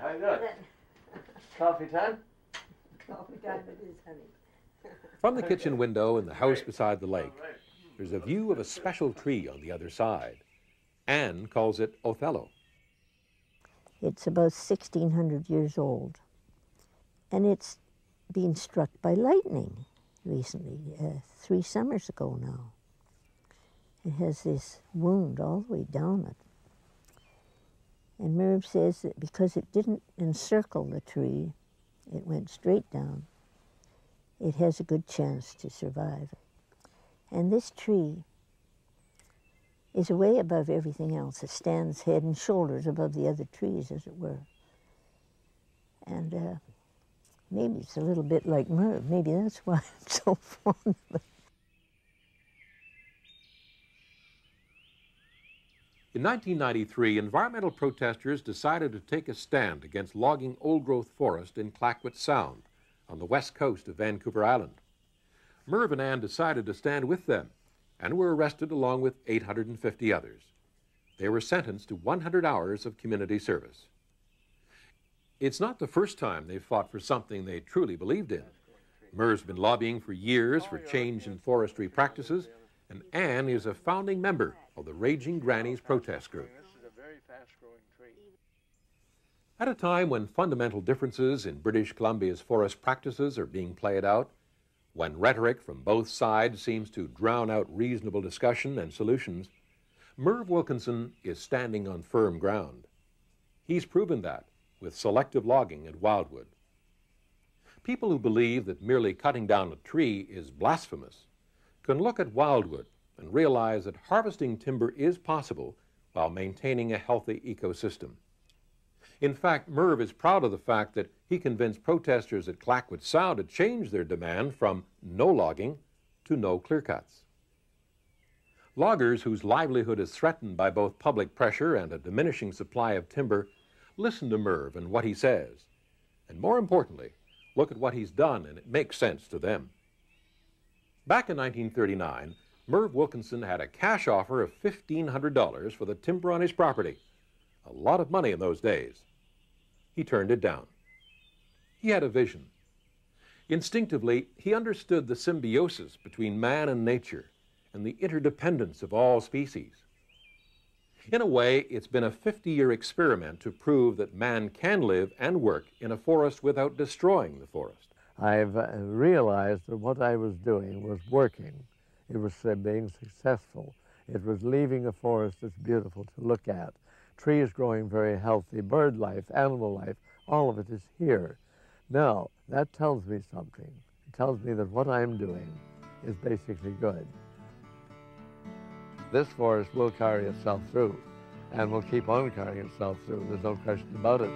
Very good. Coffee time? Coffee time it is, honey. From the kitchen window in the house beside the lake, there's a view of a special tree on the other side. Anne calls it Othello. It's about 1,600 years old, and it's been struck by lightning recently, 3 summers ago now. It has this wound all the way down it. And Merve says that because it didn't encircle the tree, it went straight down, it has a good chance to survive. And this tree is way above everything else. It stands head and shoulders above the other trees, as it were. And maybe it's a little bit like Merve. Maybe that's why I'm so fond of it. In 1993, environmental protesters decided to take a stand against logging old-growth forest in Clayoquot Sound on the west coast of Vancouver Island. Merve and Anne decided to stand with them and were arrested along with 850 others. They were sentenced to 100 hours of community service. It's not the first time they've fought for something they truly believed in. Merve's been lobbying for years for change in forestry practices, and Anne is a founding member of the Raging Grannies protest group. At a time when fundamental differences in British Columbia's forest practices are being played out, when rhetoric from both sides seems to drown out reasonable discussion and solutions, Merve Wilkinson is standing on firm ground. He's proven that with selective logging at Wildwood. People who believe that merely cutting down a tree is blasphemous can look at Wildwood and realize that harvesting timber is possible while maintaining a healthy ecosystem. In fact, Merve is proud of the fact that he convinced protesters at Clayoquot Sound to change their demand from no logging to no clear-cuts. Loggers whose livelihood is threatened by both public pressure and a diminishing supply of timber listen to Merve and what he says. And more importantly, look at what he's done, and it makes sense to them. Back in 1939, Merve Wilkinson had a cash offer of $1,500 for the timber on his property. A lot of money in those days. He turned it down. He had a vision. Instinctively, he understood the symbiosis between man and nature and the interdependence of all species. In a way, it's been a 50-year experiment to prove that man can live and work in a forest without destroying the forest. I've realized that what I was doing was working. It was being successful. It was leaving a forest that's beautiful to look at. Trees growing very healthy, bird life, animal life, all of it is here. Now, that tells me something. It tells me that what I'm doing is basically good. This forest will carry itself through, and will keep on carrying itself through. There's no question about it.